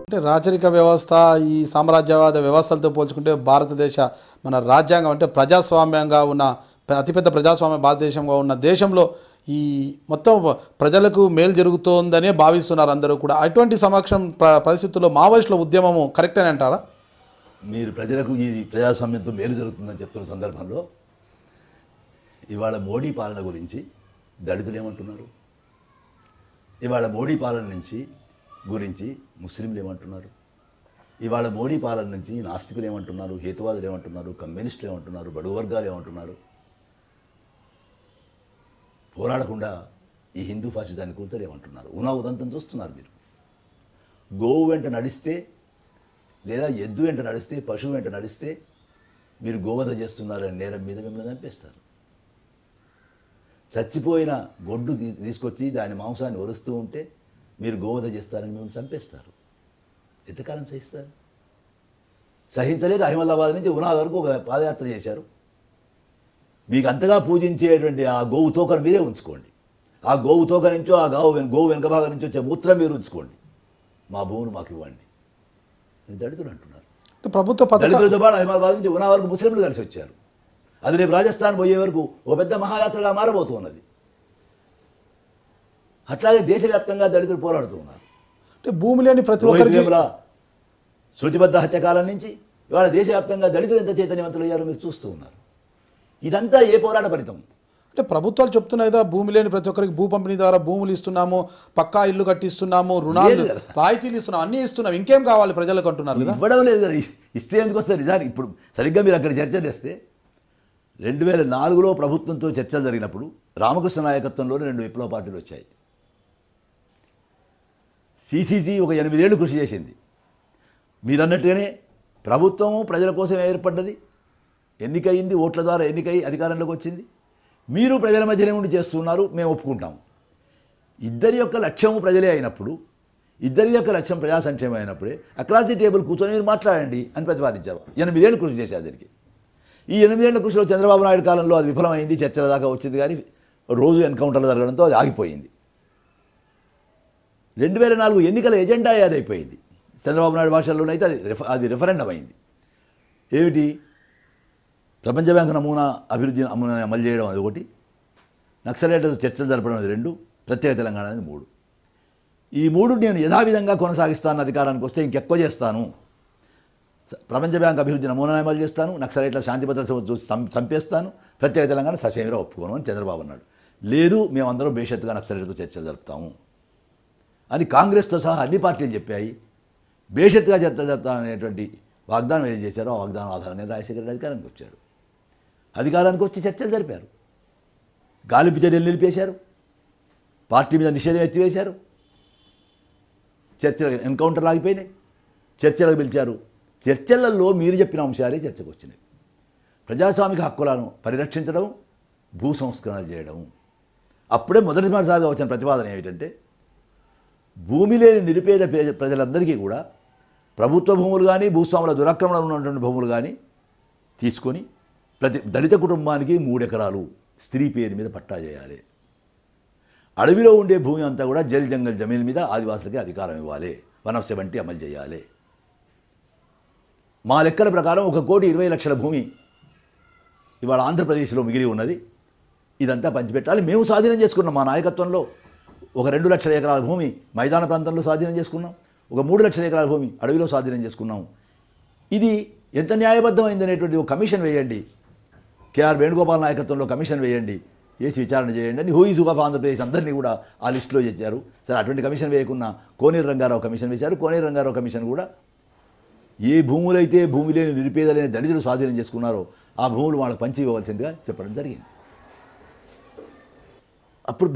అంటే రాచరిక వ్యవస్థ ఈ సామ్రాజ్యవాద వ్యవస్థలతో పోల్చుకుంటే భారతదేశ మన రాజ్యాంగం అంటే ప్రజాస్వామ్యంగా ఉన్న అతిపెద్ద ప్రజాస్వామ్య భారతదేశంగా ఉన్న దేశంలో ఈ మొత్తం ప్రజలకు మేలు జరుగుతోందనే భావిస్తున్నారు అందరూ కూడా. అటువంటి పరిస్థితుల్లో మావోయిస్టుల ఉద్యమము కరెక్ట్ అని అంటారా? మీరు ప్రజలకు ఈ ప్రజాస్వామ్యంతో మేలు జరుగుతుందని చెప్తున్న సందర్భంలో ఇవాళ మోడీ పాలన గురించి దళితులు ఏమంటున్నారు? ఇవాళ మోడీ పాలన గురించి ముస్లింలు ఏమంటున్నారు? ఇవాళ మోడీ పాలన నుంచి నాస్తికులు ఏమంటున్నారు? హేతువాదులు ఏమంటున్నారు? కమ్యూనిస్టులు ఏమంటున్నారు? బడుగు వర్గాలు ఏమంటున్నారు? పోరాడకుండా ఈ హిందూ ఫాసిజాన్ని కూర్చొని ఏమంటున్నారు? ఉదంతం చూస్తున్నారు మీరు. గోవు వెంట నడిస్తే లేదా ఎద్దు వెంట నడిస్తే, పశువు వెంట నడిస్తే మీరు గోవధ చేస్తున్నారని నేరం మీద మిమ్మల్ని చంపేస్తారు. చచ్చిపోయిన గొడ్డు తీసుకొచ్చి దాని మాంసాన్ని ఒరుస్తూ ఉంటే మీరు గోవధ చేస్తారని మిమ్మల్ని చంపేస్తారు. ఎంతకాలం సహిస్తారు? సహించలేక అహ్మదాబాద్ నుంచి ఉనాద్ వరకు ఒక పాదయాత్ర చేశారు. మీకు అంతగా పూజించేటువంటి ఆ గోవు తోకను మీరే ఉంచుకోండి. ఆ గోవు తోక నుంచో ఆ గోవు వెనుక భాగం నుంచి వచ్చే మూత్రం మీరు ఉంచుకోండి. మా భూమిని మాకు ఇవ్వండి అని దళితులు అంటున్నారు. దళితులతో పాటు అహ్మదాబాద్ నుంచి ఉనా వరకు ముస్లింలు కలిసి వచ్చారు. అది రేపు రాజస్థాన్ పోయే వరకు ఓ పెద్ద మహాయాత్రగా మారబోతున్నది. అట్లాగే దేశవ్యాప్తంగా దళితులు పోరాడుతూ ఉన్నారు. అంటే భూమి లేని ప్రతి ఒక్కరికి శృతిబద్ధ హత్యకాలం నుంచి ఇవాళ దేశవ్యాప్తంగా దళితులు ఎంత చైతన్యవంతులు అయ్యారో మీరు చూస్తూ ఉన్నారు. ఇదంతా ఏ పోరాట ఫలితం? అంటే ప్రభుత్వాలు చెప్తున్నాయి కదా, భూమి లేని ప్రతి ఒక్కరికి భూ పంపిణీ ద్వారా భూములు ఇస్తున్నాము, పక్కా ఇల్లు కట్టిస్తున్నాము, రుణాలు రాయితీలు ఇస్తున్నాము, అన్నీ ఇస్తున్నాం, ఇంకేం కావాలి ప్రజలకు అంటున్నారు. ఇవ్వడం లేదు కదా, ఇస్తే ఎందుకు వస్తారు? నిజానికి ఇప్పుడు సరిగ్గా మీరు అక్కడ చర్చ చేస్తే 2004లో ప్రభుత్వంతో చర్చలు జరిగినప్పుడు రామకృష్ణ నాయకత్వంలోనే 2 విప్లవ పార్టీలు వచ్చాయి. సిసిసి ఒక 8 ఏళ్ళు కృషి చేసింది. మీరన్నట్టుగానే ప్రభుత్వము ప్రజల కోసం ఏర్పడ్డది, ఎన్నికయింది, ఓట్ల ద్వారా ఎన్నికై అధికారంలోకి వచ్చింది. మీరు ప్రజల మధ్యనే ఉండి చేస్తున్నారు, మేము ఒప్పుకుంటాం. ఇద్దరి యొక్క లక్ష్యము ప్రజలే అయినప్పుడు, ఇద్దరి యొక్క లక్ష్యం ప్రజా సంక్షేమం అయినప్పుడే అక్రాస్ ది టేబుల్ కూర్చొని మీరు మాట్లాడండి అని ప్రతిపాదించారు. 8 ఏళ్ళు కృషి చేశారు దానికి. ఈ 8 ఏళ్ల కృషిలో చంద్రబాబు నాయుడు కాలంలో అది విఫలమైంది, చర్చల దాకా వచ్చింది, కానీ రోజు ఎన్కౌంటర్లు జరగడంతో అది ఆగిపోయింది. 2004 ఎన్నికల ఎజెండా అదైపోయింది. చంద్రబాబు నాయుడు భాషల్లోనైతే అది రెఫరెండం అయింది. ఏమిటి? ప్రపంచ బ్యాంకు నమూనా అభివృద్ధి అమలు చేయడం అది ఒకటి, నక్సలైట్లతో చర్చలు జరపడం అది 2, ప్రత్యేక తెలంగాణ అనేది 3. ఈ 3 నేను యథావిధంగా కొనసాగిస్తాను, అధికారానికి వస్తే ఇంకెక్కువ చేస్తాను. ప్రపంచ బ్యాంక్ అభివృద్ధి నమూనా అమలు చేస్తాను, నక్సలైట్ల శాంతి భద్రత చూసి చంపేస్తాను, ప్రత్యేక తెలంగాణ ససేమిరా ఒప్పుకోను అని చంద్రబాబు అన్నాడు. లేదు, మేమందరం బేషత్తుగా నక్సలైట్లతో చర్చలు జరుపుతాము అని కాంగ్రెస్తో సహా అన్ని పార్టీలు చెప్పాయి. బేషత్తుగా చర్చ జరుపుతా అనేటువంటి వాగ్దానం ఏం చేశారో ఆ వాగ్దానం ఆధారంగా రాజశేఖర రెడ్డి అధికారానికి వచ్చాడు. అధికారానికి వచ్చి చర్చలు జరిపారు, గాలింపు చర్యలు నిలిపేశారు, పార్టీ మీద నిషేధం ఎత్తివేశారు, చర్చలు ఎన్కౌంటర్లు ఆగిపోయినాయి, చర్చలకు పిలిచారు. చర్చలలో మీరు చెప్పిన అంశాలే చర్చకు వచ్చినాయి. ప్రజాస్వామిక హక్కులను పరిరక్షించడం, భూ సంస్కరణ చేయడం. అప్పుడే మొదటిసారిగా వచ్చిన ప్రతిపాదన ఏమిటంటే, భూమి లేని నిరుపేద ప్రజలందరికీ కూడా ప్రభుత్వ భూములు కానీ, భూస్వాముల దురాక్రమణలో ఉన్నటువంటి భూములు కానీ తీసుకొని ప్రతి దళిత కుటుంబానికి 3 ఎకరాలు స్త్రీ పేరు మీద పట్టా చేయాలి. అడవిలో ఉండే భూమి అంతా కూడా జంగల్ జమీన్ మీద ఆదివాసులకి అధికారం ఇవ్వాలి. 170 అమలు చేయాలి. మా లెక్కల ప్రకారం 1,20,00,000 భూమి ఇవాళ ఆంధ్రప్రదేశ్లో మిగిలి ఉన్నది. ఇదంతా పంచిపెట్టాలి. మేము స్వాధీనం చేసుకున్నాం. మా నాయకత్వంలో 2 లక్షల ఎకరాల భూమి మైదాన ప్రాంతంలో స్వాధీనం చేసుకున్నాం, 3 లక్షల ఎకరాల భూమి అడవిలో స్వాధీనం చేసుకున్నాం. ఇది ఎంత న్యాయబద్ధమైంది అనేటువంటి ఒక కమిషన్ వేయండి, కేఆర్ వేణుగోపాల్ నాయకత్వంలో కమిషన్ వేయండి, వేసి విచారణ చేయండి అని హూయిజ్ ఆఫ్ ఆంధ్రప్రదేశ్ అందరినీ కూడా ఆ లిస్టులో చేశారు. సరే, అటువంటి కమిషన్ వేయకుండా కోనేరు రంగారావు కమిషన్ వేశారు. కోనేరు రంగారావు కమిషన్ కూడా ఏ భూములైతే భూమి లేని నిరుపేదలైన దళితులు స్వాధీనం చేసుకున్నారో ఆ భూములు వాళ్ళకి పంచి ఇవ్వవలసిందిగా చెప్పడం జరిగింది. అప్పుడు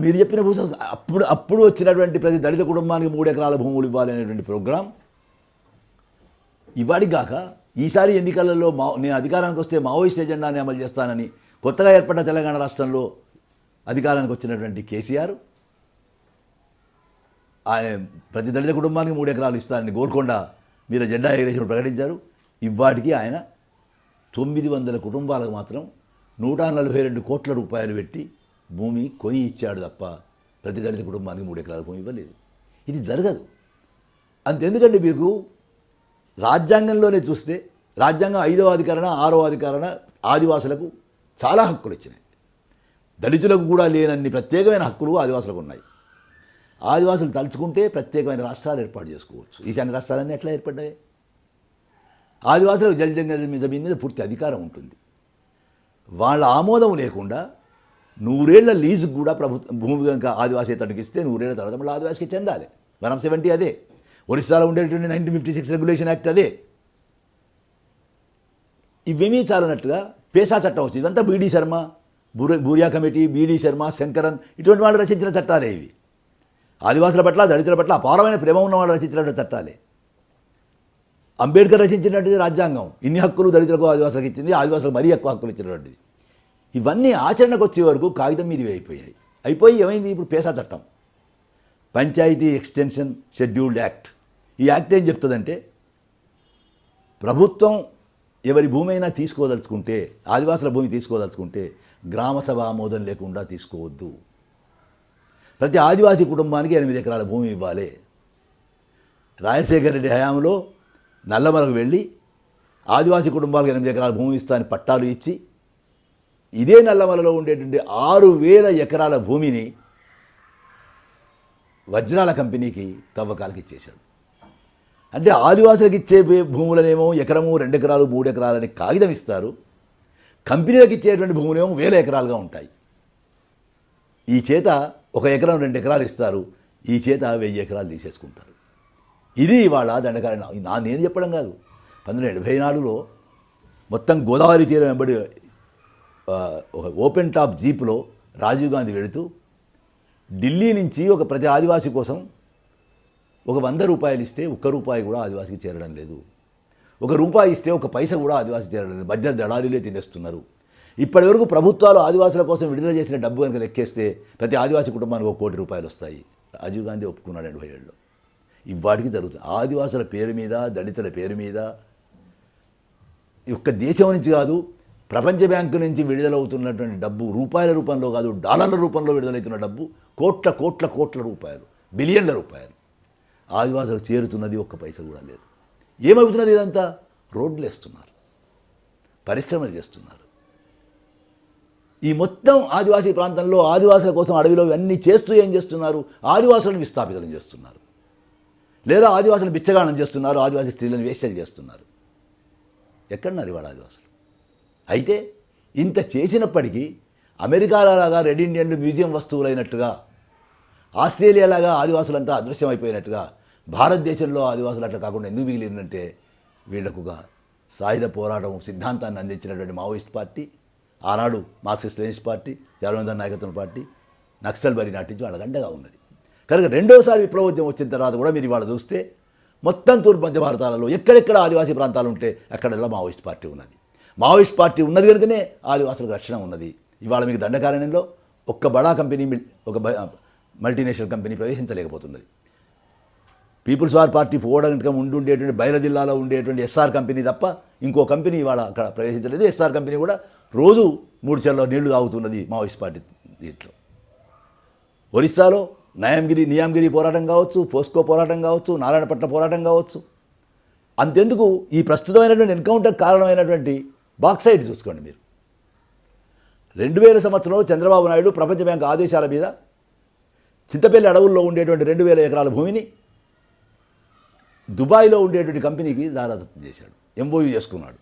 మీరు చెప్పిన భూ అప్పుడు వచ్చినటువంటి ప్రతి దళిత కుటుంబానికి 3 ఎకరాల భూములు ఇవ్వాలి అనేటువంటి ప్రోగ్రాం ఇవాడికి కాక ఈసారి ఎన్నికలలో నేను అధికారానికి వస్తే మావోయిస్ట్ ఎజెండాని అమలు చేస్తానని కొత్తగా ఏర్పడ్డ తెలంగాణ రాష్ట్రంలో అధికారానికి వచ్చినటువంటి కేసీఆర్ ఆయన ప్రతి దళిత కుటుంబానికి 3 ఎకరాలు ఇస్తానని గోల్కొండ మీరు జెండా ఎగరేసినప్పుడు ప్రకటించారు. ఇవాటికి ఆయన 900 కుటుంబాలకు మాత్రం 142 కోట్ల రూపాయలు పెట్టి భూమి కొని ఇచ్చాడు తప్ప ప్రతి దళిత కుటుంబానికి 3 ఎకరాల భూమి ఇవ్వలేదు. ఇది జరగదు. అంతెందుకండి, మీకు రాజ్యాంగంలోనే చూస్తే రాజ్యాంగం 5వ అధికరణ 6వ అధికరణ ఆదివాసులకు చాలా హక్కులు ఇచ్చినాయి. దళితులకు కూడా లేనన్ని ప్రత్యేకమైన హక్కులు ఆదివాసులకు ఉన్నాయి. ఆదివాసులు తలుచుకుంటే ప్రత్యేకమైన రాష్ట్రాలు ఏర్పాటు చేసుకోవచ్చు. ఈశాన్య రాష్ట్రాలన్నీ ఎట్లా ఏర్పడ్డాయి? ఆదివాసులకు జలజంగల్ మీద పూర్తి అధికారం ఉంటుంది. వాళ్ళ ఆమోదం లేకుండా 100 ఏళ్ల లీజుకు కూడా భూమి కనుక ఆదివాసేతనికి ఇస్తే 100 ఏళ్ల తర్వాత మళ్ళీ ఆదివాసికి చెందాలి. 170 అదే. ఒరిస్సాలో ఉండేటువంటి 1956 రెగ్యులేషన్ యాక్ట్ అదే. ఇవేమీ చాలన్నట్టుగా పేసా చట్టం వచ్చింది. ఇదంతా బీడీ శర్మ, బూరియా కమిటీ, బీడీ శర్మ, శంకరన్ ఇటువంటి వాళ్ళు రచించిన చట్టాలే ఇవి. ఆదివాసుల పట్ల దళితుల పట్ల అపారమైన ప్రేమ ఉన్న వాళ్ళు రచించినటువంటి చట్టాలే. అంబేద్కర్ రచించినటువంటిది రాజ్యాంగం ఇన్ని హక్కులు దళితులకు ఆదివాసులకు ఇచ్చింది, ఆదివాసులకు మరీ ఎక్కువ హక్కులు ఇచ్చినటువంటిది. ఇవన్నీ ఆచరణకు వచ్చే వరకు కాగితం మీద అయిపోయి ఏమైంది? ఇప్పుడు పేసా చట్టం, పంచాయతీ ఎక్స్టెన్షన్ షెడ్యూల్డ్ యాక్ట్. ఈ యాక్ట్ ఏం చెప్తుందంటే, ప్రభుత్వం ఎవరి భూమి అయినా తీసుకోదలుచుకుంటే, ఆదివాసుల భూమి తీసుకోదలుచుకుంటే గ్రామసభ ఆమోదం లేకుండా తీసుకోవద్దు. ప్రతి ఆదివాసీ కుటుంబానికి 8 ఎకరాల భూమి ఇవ్వాలి. రాజశేఖర రెడ్డి హయాంలో నల్లమలకు వెళ్ళి ఆదివాసీ కుటుంబాలకు 8 ఎకరాల భూమి ఇస్తాని పట్టాలు ఇచ్చి, ఇదే నల్లమలలో ఉండేటువంటి 6000 ఎకరాల భూమిని వజ్రాల కంపెనీకి తవ్వకాలకి ఇచ్చేశాడు. అంటే ఆదివాసులకు ఇచ్చే భూములనేమో ఎకరము 2 ఎకరాలు 3 ఎకరాలని కాగితం ఇస్తారు, కంపెనీలకు ఇచ్చేటువంటి భూములేమో 1000 ఎకరాలుగా ఉంటాయి. ఈ చేత 1 ఎకరం 2 ఎకరాలు ఇస్తారు, ఈ చేత 1000 ఎకరాలు తీసేసుకుంటారు. ఇది ఇవాళ దండకారణ. నేను చెప్పడం కాదు. 1974లో మొత్తం గోదావరి తీరం వెంబడి ఒక ఓపెన్ టాప్ జీప్లో రాజీవ్ గాంధీ వెళుతూ ఢిల్లీ నుంచి ప్రతి ఆదివాసీ కోసం 100 రూపాయలు ఇస్తే 1 రూపాయి కూడా ఆదివాసికి చేరడం లేదు. 1 రూపాయి ఇస్తే 1 పైసా కూడా ఆదివాసి చేరడం లేదు. మధ్య దళారీలే తినేస్తున్నారు. ఇప్పటివరకు ప్రభుత్వాలు ఆదివాసుల కోసం విడుదల చేసిన డబ్బు కనుక లెక్కేస్తే ప్రతి ఆదివాసీ కుటుంబానికి 1 కోటి రూపాయలు వస్తాయి. రాజీవ్ గాంధీ ఒప్పుకున్నాడు 87లో. ఇవాటికి జరుగుతుంది. ఆదివాసుల పేరు మీద, దళితుల పేరు మీద ఒక్క దేశం నుంచి కాదు, ప్రపంచ బ్యాంకు నుంచి విడుదలవుతున్నటువంటి డబ్బు రూపాయల రూపంలో కాదు, డాలర్ల రూపంలో విడుదలవుతున్న డబ్బు కోట్ల కోట్ల కోట్ల రూపాయలు, బిలియన్ల రూపాయలు ఆదివాసులకు చేరుతున్నది 1 పైసా కూడా లేదు. ఏమవుతున్నది? ఇదంతా రోడ్లు వేస్తున్నారు, పరిశ్రమలు చేస్తున్నారు. ఈ మొత్తం ఆదివాసీ ప్రాంతంలో ఆదివాసుల కోసం అడవిలో ఇవన్నీ చేస్తూ ఏం చేస్తున్నారు? ఆదివాసులను విస్థాపితం చేస్తున్నారు, లేదా ఆదివాసులను బిచ్చగాణం చేస్తున్నారు, ఆదివాసీ స్త్రీలను వేశ్యలు చేస్తున్నారు. ఎక్కడున్నారు ఇవాళ ఆదివాసులు? అయితే ఇంత చేసినప్పటికీ అమెరికాలాగా రెడ్ ఇండియన్లు మ్యూజియం వస్తువులైనట్టుగా, ఆస్ట్రేలియాలాగా ఆదివాసులంతా అదృశ్యమైపోయినట్టుగా భారతదేశంలో ఆదివాసులు అట్లా కాకుండా ఎందుకు మిగిలిందంటే, వీళ్లకు ఒక సాయుధ పోరాటం సిద్ధాంతాన్ని అందించినటువంటి మావోయిస్ట్ పార్టీ, ఆనాడు మార్క్సిస్ట్ లెనినిస్ట్ పార్టీ, జవహర్లాల్ నాయకత్వం పార్టీ నక్సల్ బరి నాటించి వాళ్ళకి అండగా ఉన్నది. కనుక రెండోసారి విప్లవోద్యమం వచ్చిన తర్వాత కూడా మీరు ఇవాళ చూస్తే మొత్తం తూర్పు మధ్య భారతాలలో ఎక్కడెక్కడ ఆదివాసీ ప్రాంతాలు ఉంటే అక్కడల్లా మావోయిస్ట్ పార్టీ ఉన్నది. మావోయిస్ట్ పార్టీ ఉన్నది కనుకనే ఆదివాసులకు రక్షణ ఉన్నది. ఇవాళ మీకు దండకారణ్యంలో ఒక్క బడా కంపెనీ, ఒక మల్టీనేషనల్ కంపెనీ ప్రవేశించలేకపోతున్నది. పీపుల్స్ వార్ పార్టీ పోవడానికి ఉండేటువంటి బయలు జిల్లాలో ఉండేటువంటి ఎస్ఆర్ కంపెనీ తప్ప ఇంకో కంపెనీ ఇవాళ అక్కడ ప్రవేశించలేదు. ఎస్ఆర్ కంపెనీ కూడా రోజు 3 చెర్ల నీళ్లు తాగుతున్నది మావోయిస్ట్ పార్టీ దీంట్లో. ఒరిస్సాలో నియామగిరి పోరాటం కావచ్చు, పోస్కో పోరాటం కావచ్చు, నారాయణపట్నం పోరాటం కావచ్చు. అంతెందుకు ఈ ప్రస్తుతమైనటువంటి ఎన్కౌంటర్ కారణమైనటువంటి బాక్సైట్ చూసుకోండి మీరు. 2000 సంవత్సరంలో చంద్రబాబు నాయుడు ప్రపంచ బ్యాంక్ ఆదేశాల మీద చింతపల్లి అడవుల్లో ఉండేటువంటి 2000 ఎకరాల భూమిని దుబాయ్లో ఉండేటువంటి కంపెనీకి దారాదత్తం చేశాడు, ఎంఓయూ చేసుకున్నాడు.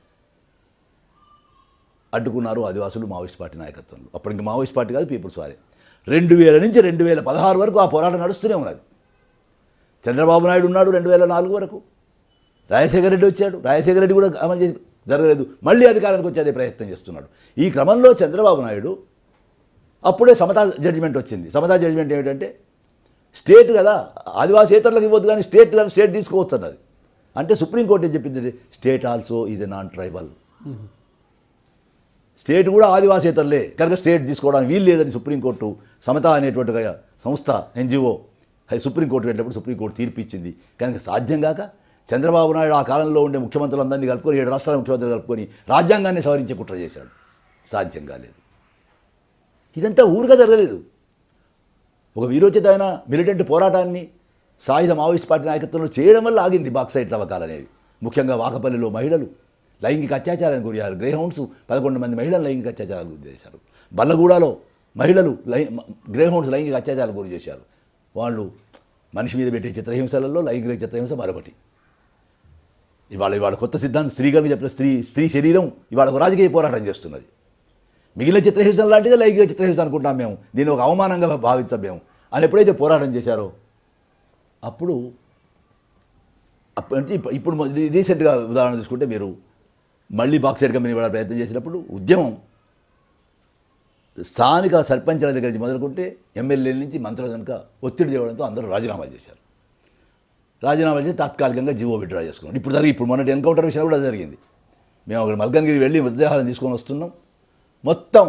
అడ్డుకున్నారు ఆదివాసులు మావోయిస్ట్ పార్టీ నాయకత్వంలో. అప్పటికి మావోయిస్ట్ పార్టీ కాదు, పీపుల్స్ వారే. 2000 నుంచి 2016 వరకు ఆ పోరాటం నడుస్తూనే ఉన్నది. చంద్రబాబు నాయుడు ఉన్నాడు 2004 వరకు. రాజశేఖర రెడ్డి వచ్చాడు, రాజశేఖర రెడ్డి కూడా అమలు చేసి జరగలేదు. మళ్ళీ అధికారానికి వచ్చి అదే ప్రయత్నం చేస్తున్నాడు. ఈ క్రమంలో చంద్రబాబు నాయుడు అప్పుడే సమతా జడ్జిమెంట్ వచ్చింది. సమతా జడ్జిమెంట్ ఏమిటంటే, స్టేట్ కదా ఆదివాసేతరులకు ఇవ్వద్దు కానీ స్టేట్ కదా స్టేట్ తీసుకోవచ్చు అన్నది. అంటే సుప్రీంకోర్టు ఏం చెప్పింది? State also is a non tribal. State కూడా ఆదివాసేతరులే కనుక స్టేట్ తీసుకోవడానికి వీలు లేదని సుప్రీంకోర్టు సమత అనేటువంటి సంస్థ ఎన్జిఓ సుప్రీంకోర్టు వెళ్ళినప్పుడు సుప్రీంకోర్టు తీర్పు ఇచ్చింది. కనుక సాధ్యం కాక చంద్రబాబు నాయుడు ఆ కాలంలో ఉండే ముఖ్యమంత్రులందరినీ కలుపుకొని 7 రాష్ట్రాల ముఖ్యమంత్రులు కలుపుకొని రాజ్యాంగాన్ని సవరించే కుట్ర చేశాడు. సాధ్యం కాలేదు. ఇదంతా ఊరుగా జరగలేదు. ఒక వీరోచితమైన మిలిటెంట్ పోరాటాన్ని సాయుధ మావోయిస్ట్ పార్టీ నాయకత్వంలో చేయడం వల్ల ఆగింది బాక్సైట్ తవ్వకాలు అనేది. ముఖ్యంగా వాకపల్లిలో మహిళలు లైంగిక అత్యాచారానికి గురయ్యారు. గ్రేహౌండ్స్ 11 మంది మహిళలు లైంగిక అత్యాచారాలకు గురి చేశారు. బల్లగూడలో మహిళలు గ్రేహౌండ్స్ లైంగిక అత్యాచారాలకు గురి చేశారు. వాళ్ళు మనిషి మీద పెట్టే చిత్రహింసలలో లైంగిక చిత్రహింస మరొకటి. ఇవాళ కొత్త సిద్ధాంతం స్త్రీగా చెప్పిన స్త్రీ శరీరం ఇవాళ ఒక రాజకీయ పోరాటం చేస్తున్నది. మిగిలిన చిత్రహింస లాంటిదే లైంగిక చిత్రహింస అనుకుంటాం మేము, దీన్ని ఒక అవమానంగా భావించాం మేము అని ఎప్పుడైతే పోరాటం చేశారో అప్పుడు ఇప్పుడు రీసెంట్గా ఉదాహరణ తీసుకుంటే మీరు మళ్ళీ బాక్సైట్ కంపెనీ వాళ్ళ ప్రయత్నం చేసినప్పుడు ఉద్యమం స్థానిక సర్పంచ్ల దగ్గర నుంచి మొదలుకుంటే ఎమ్మెల్యేల నుంచి మంత్రుల కనుక ఒత్తిడి చేయడంతో అందరూ రాజీనామాలు చేశారు. రాజీనామాలు చేసి తాత్కాలికంగా జీవో విత్డ్రా చేసుకున్నాం. ఇప్పుడు మొన్నటి ఎన్కౌంటర్ విషయం కూడా జరిగింది. మేము అక్కడ మల్కన్గిరి వెళ్ళి మృతదేహాలను తీసుకొని వస్తున్నాం. మొత్తం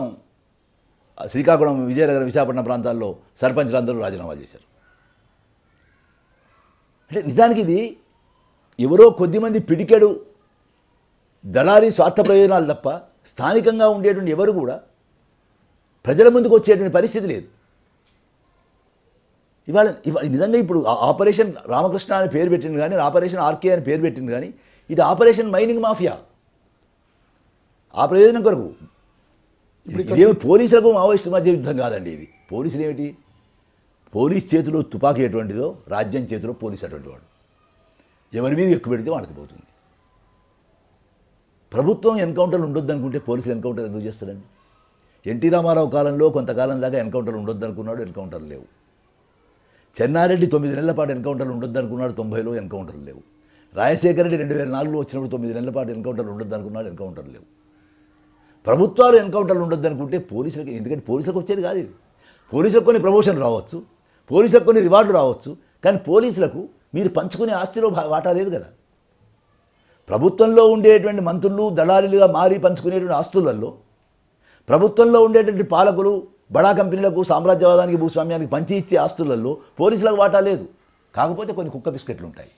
శ్రీకాకుళం, విజయనగరం, విశాఖపట్నం ప్రాంతాల్లో సర్పంచ్లు అందరూ రాజీనామాలు చేశారు. అంటే నిజానికి ఇది ఎవరో కొద్దిమంది పిడికెడు దళారీ స్వార్థ ప్రయోజనాలు తప్ప స్థానికంగా ఉండేటువంటి ఎవరు కూడా ప్రజల ముందుకు వచ్చేటువంటి పరిస్థితి లేదు. ఇవాళ నిజంగా ఇప్పుడు ఆపరేషన్ రామకృష్ణ అని పేరు పెట్టింది కానీ, ఆపరేషన్ ఆర్కే అని పేరు పెట్టింది కానీ, ఇది ఆపరేషన్ మైనింగ్ మాఫియా. ఆ ప్రయోజనం కొరకు ఇదేమి పోలీసులకు మావోయిస్టు మధ్య యుద్ధం కాదండి. ఇది పోలీసులు ఏమిటి, పోలీస్ చేతిలో తుపాకీ ఎటువంటిదో రాజ్యం చేతిలో పోలీసు అటువంటి వాడు. ఎవరి మీద ఎక్కువ పెడితే వాళ్ళకి పోతుంది. ప్రభుత్వం ఎన్కౌంటర్లు ఉండొద్దు అనుకుంటే పోలీసులు ఎన్కౌంటర్ ఎందుకు చేస్తారండి? ఎన్టీ రామారావు కాలంలో కొంతకాలం దాకా ఎన్కౌంటర్లు ఉండొద్దు అనుకున్నాడు, ఎన్కౌంటర్లు లేవు. చెన్నారెడ్డి 9 నెలల పాటు ఎన్కౌంటర్లు ఉండొద్దు అనుకున్నాడు, 90లో ఎన్కౌంటర్లు లేవు. రాజశేఖర రెడ్డి 2004లో వచ్చినప్పుడు 9 నెలల పాటు ఎన్కౌంటర్లు ఉండొద్దు అనుకున్నాడు, ఎన్కౌంటర్లు లేవు. ప్రభుత్వాలు ఎన్కౌంటర్లు ఉండొద్దు అనుకుంటే పోలీసులకి, ఎందుకంటే పోలీసులకు వచ్చేది కాదు ఇది. పోలీసులకు కొన్ని ప్రమోషన్లు రావచ్చు, పోలీసులకు కొన్ని రివార్డులు రావచ్చు, కానీ పోలీసులకు మీరు పంచుకునే ఆస్తిలో వాటా లేదు కదా. ప్రభుత్వంలో ఉండేటువంటి మంత్రులు దళారీలుగా మారి పంచుకునేటువంటి ఆస్తులలో ప్రభుత్వంలో ఉండేటువంటి పాలకులు బడా కంపెనీలకు, సామ్రాజ్యవాదానికి, భూస్వామ్యానికి పంచి ఇచ్చే ఆస్తులలో పోలీసులకు వాటా లేదు. కాకపోతే కొన్ని కుక్క బిస్కెట్లు ఉంటాయి.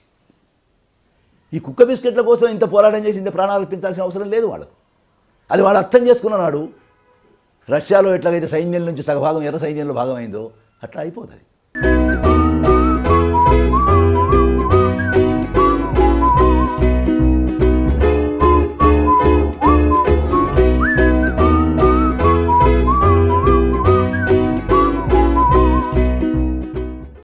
ఈ కుక్క బిస్కెట్ల కోసం ఇంత పోరాటం చేసి ఇంత ప్రాణాలు అర్పించాల్సిన అవసరం లేదు వాళ్ళకు. అది వాళ్ళు అర్థం చేసుకున్నాడు. రష్యాలో ఎట్లాగైతే సైన్యం నుంచి సగభాగం ఎర్ర సైన్యంలో భాగమైందో అట్లా అయిపోతుంది.